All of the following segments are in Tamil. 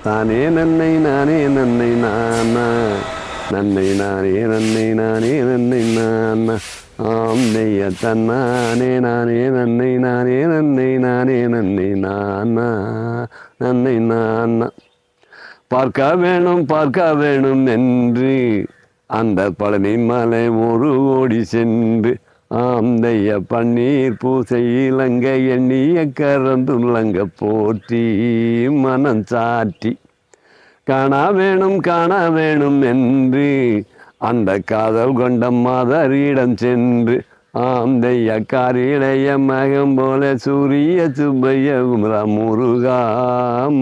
தானே நன்னை நானே நன்னை நானா நன்னை நானே நன்னை நானே நன்னை நானா ஆம் நெய்ய தன்னானே நானே நன்னை நானே நன்னை நானே நன்னை நானா நன்னை நானா பார்க்க வேணும் என்று அந்த பழனி மலை ஒரு ஓடி சென்று ஆந்தைய பன்னீர் பூசை இலங்க எண்ணிய கரந்துள்ளங்க போற்றி மனம் சாற்றி காண வேணும் என்று அந்த காதல் கொண்ட மாதரிடம் சென்று ஆந்தைய காரிடைய மகம் போல சூரிய சுப்பைய முருகா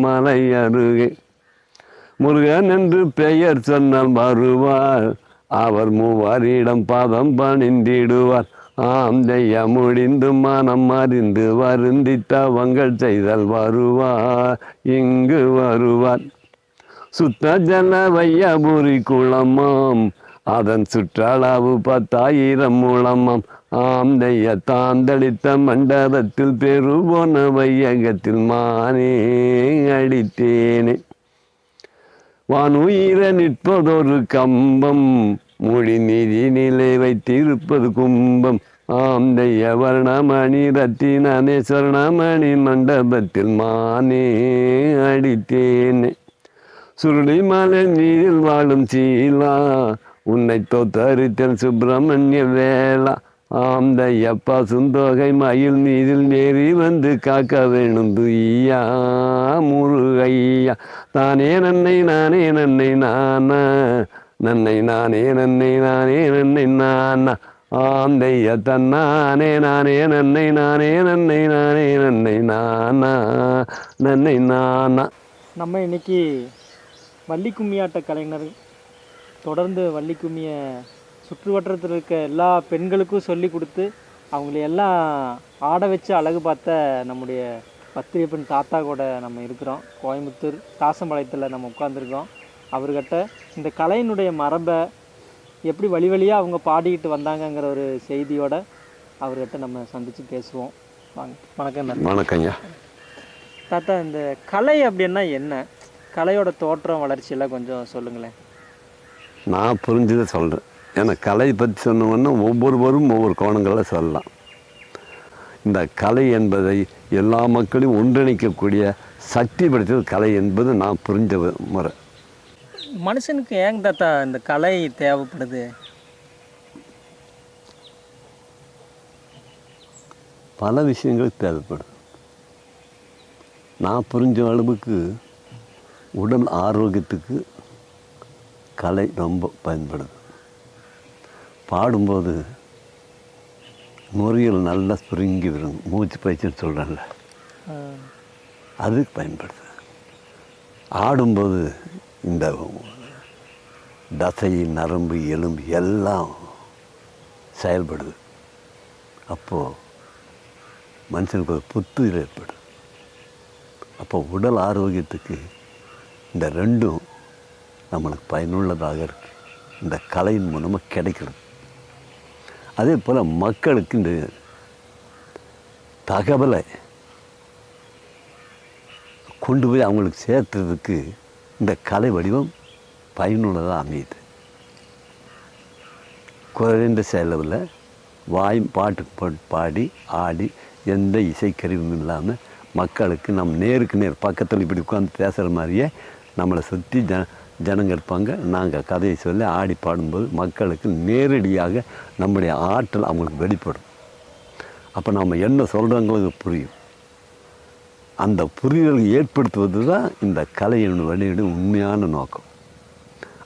மலை அருகே முருகன் என்று பெயர் சொன்னால் வருவார் அவர் மூவரிடம் பாதம் பணிந்திடுவார் ஆந்தைய முடிந்து மனம் அறிந்து வருந்தி தவங்கள் செய்தல் வருவார் இங்கு வருவார் சுத்த ஜல வையபுரி குளமாம் அதன் சுற்றளவு 10,000 முழமாம் ஆந்தைய தாந்தளித்த மண்டபத்தில் பெருபோன வையகத்தில் மானே அடித்தேனே வானுயிர நிற்பதொரு கம்பம் மொழி நீதி நிலை வைத்திருப்பது கும்பம் ஆந்தைய வர்ணமணி ரத்தினே சொர்ணமணி மண்டபத்தில் மானே அடித்தேனே சுருளி மலை நீரில் வாழும் சீலா உன்னை தோத்தரித்தல் சுப்பிரமணிய வேளா ஆந்தைய பசுந்தொகை மயில் மீதில் நேரி வந்து காக்க வேணும் துய்யா முருகையா தானே நன்னை நானே நன்னை நானா நன்னை நானே நன்னை நானே நன்னை நானா ஆந்தைய தன்னானே நானே நன்னை நானே நன்னை நானே நன்னை நானா நன்னை நானா. நம்ம இன்னைக்கு வள்ளி கும்மியாட்ட கலைஞர் தொடர்ந்து வள்ளி கும்மியை சுற்றுவட்டத்தில் இருக்க எல்லா பெண்களுக்கும் சொல்லி கொடுத்து அவங்களையெல்லாம் ஆட வச்சு அழகு பார்த்த நம்முடைய பத்திரியப்பன் தாத்தா கூட நம்ம இருக்கிறோம். கோயம்புத்தூர் காசம்பாளையத்தில் நம்ம உட்காந்துருக்கோம். அவர்கிட்ட இந்த கலையினுடைய மரபை எப்படி வழி வழியாக அவங்க பாடிக்கிட்டு வந்தாங்கங்கிற ஒரு செய்தியோட அவர்கிட்ட நம்ம சந்தித்து பேசுவோம். வாங்க. வணக்கம். வணக்கங்க தாத்தா. இந்த கலை அப்படின்னா என்ன? கலையோட தோற்றம் வளர்ச்சியெல்லாம் கொஞ்சம் சொல்லுங்களேன். நான் புரிஞ்சதை சொல்கிறேன். ஏன்னா கலையை பற்றி சொன்னோன்னா ஒவ்வொருவரும் ஒவ்வொரு கோணங்களில் சொல்லலாம். இந்த கலை என்பதை எல்லா மக்களையும் ஒன்றிணைக்கக்கூடிய சக்தி படைத்தது கலை என்பது நான் புரிஞ்ச முறை. மனுஷனுக்கு ஏங்க தாத்தா இந்த கலை தேவைப்படுது? பல விஷயங்களுக்கு தேவைப்படுது. நான் புரிஞ்ச அளவுக்கு உடல் ஆரோக்கியத்துக்கு கலை ரொம்ப பயன்படுது. பாடும்போது நுரையீரல் நல்லா சுருங்கி வரும், மூச்சு பயிற்சின்னு சொல்கிறேன்ல, அதுக்கு பயன்படுது. ஆடும்போது இந்த தசை நரம்பு எலும்பு எல்லாம் செயல்படுது. அப்போது மனுஷனுக்கு ஒரு புத்துயிர் ஏற்படுது. அப்போ உடல் ஆரோக்கியத்துக்கு இந்த ரெண்டும் நம்மளுக்கு பயனுள்ளதாக இருக்குது. இந்த கலையின் மூலமாக கிடைக்கிறது. அதே போல் மக்களுக்கு இந்த தகவலை கொண்டு போய் அவங்களுக்கு சேர்த்துறதுக்கு இந்த கலை வடிவம் பயனுள்ளதாக அமையுது. குறைந்த செலவில் பாட்டு பாடி ஆடி எந்த இசைக்கருவியும் இல்லாமல் மக்களுக்கு நம்ம நேருக்கு நேர் பக்கத்தில் இப்படி உட்காந்து பேசுகிற மாதிரியே நம்மளை சுற்றி ஜனங்க இருப்பாங்க. நாங்கள் கதையை சொல்லி ஆடி பாடும்போது மக்களுக்கு நேரடியாக நம்முடைய ஆற்றல் அவங்களுக்கு வெளிப்படும். அப்போ நம்ம என்ன சொல்கிறவங்களுக்கு புரியும். அந்த புரிதலை ஏற்படுத்துவது தான் இந்த கலையின் வெளியீடு உண்மையான நோக்கம்.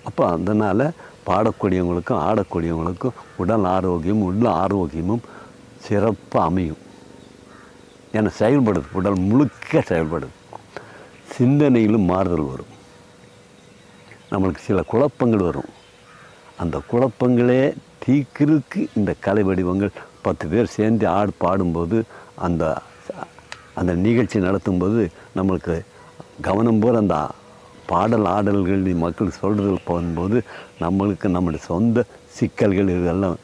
அப்போ அதனால் பாடக்கூடியவங்களுக்கும் ஆடக்கூடியவங்களுக்கும் உடல் ஆரோக்கியமும் சிறப்பாக அமையும். ஏன்னா செயல்படுது, உடல் முழுக்க செயல்படுது. சிந்தனையிலும் மாறுதல் வரும். நம்மளுக்கு சில குழப்பங்கள் வரும். அந்த குழப்பங்களே தீர்க்கிறதுக்கு இந்த கலை வடிவங்கள் 10 பேர் சேர்ந்து பாடும்போது அந்த நிகழ்ச்சி நடத்தும்போது நம்மளுக்கு கவனம் போல் அந்த பாடல் ஆடல்கள் மக்களுக்கு சொல்கிறது போகும்போது நம்மளுக்கு நம்முடைய சொந்த சிக்கல்கள் இதெல்லாம்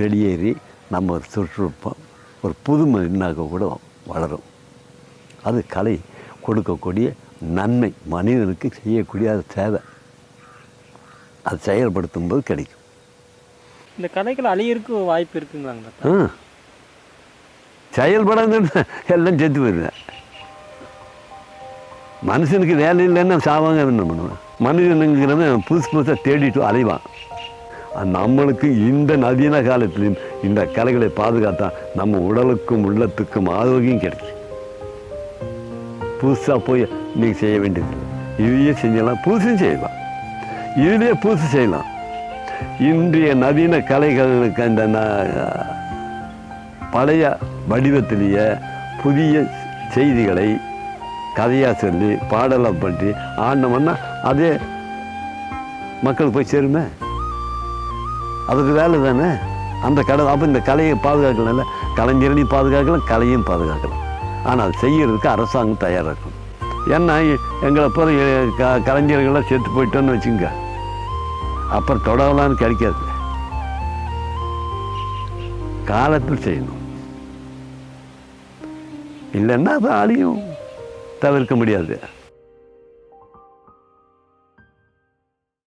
வெளியேறி நம்ம சுற்றுப்போம் ஒரு புதுமை என்னாக கூட வளரும். அது கலை கொடுக்கக்கூடிய நன்மை, மனிதனுக்கு செய்யக்கூடிய அது சேவை, அது செயல்படுத்தும் போது கிடைக்கும். இந்த கலைகள் அழியறதுக்கு வாய்ப்பு இருக்குங்களாங்க? செயல்படாதுன்னு எல்லாம் செத்து போயிருந்தேன். மனுஷனுக்கு வேலை இல்லைன்னா சாவாங்க என்ன பண்ணுவேன்? மனிதனுங்கிறவன் புதுசு புதுசாக தேடிட்டு அலைவான். நம்மளுக்கு இந்த நவீன காலத்திலையும் இந்த கலைகளை பாதுகாத்தா நம்ம உடலுக்கும் உள்ளத்துக்கும் ஆரோக்கியம் கிடைக்கும். புதுசாக போய் நீங்கள் செய்ய வேண்டியது இதையே செஞ்சலாம், புதுசும் செய்யலாம், இதுலேயே புதுசு செய்யலாம். இன்றைய நவீன கலைகளுக்கு அந்த பழைய வடிவத்திலேயே புதிய செய்திகளை கதையாக சொல்லி பாடலை பண்ணி ஆடினோம்னா அதே மக்களுக்கு போய் சேருமே. அதுக்கு வேலை தானே அந்த கலை. அப்போ இந்த கலையை பாதுகாக்கல, கலைஞரையும் பாதுகாக்கலாம், கலையும் பாதுகாக்கலாம். ஆனால் அது செய்கிறதுக்கு அரசாங்கம் தயாராக இருக்கணும். ஏன்னா எங்களை போல கலைஞர்கள்லாம் செத்து போயிட்டோன்னு வச்சுங்க, அப்புறம் தொடரலான்னு கிடைக்காது. காலத்தில் செய்யணும், இல்லைன்னா அது அழியும், தவிர்க்க முடியாது.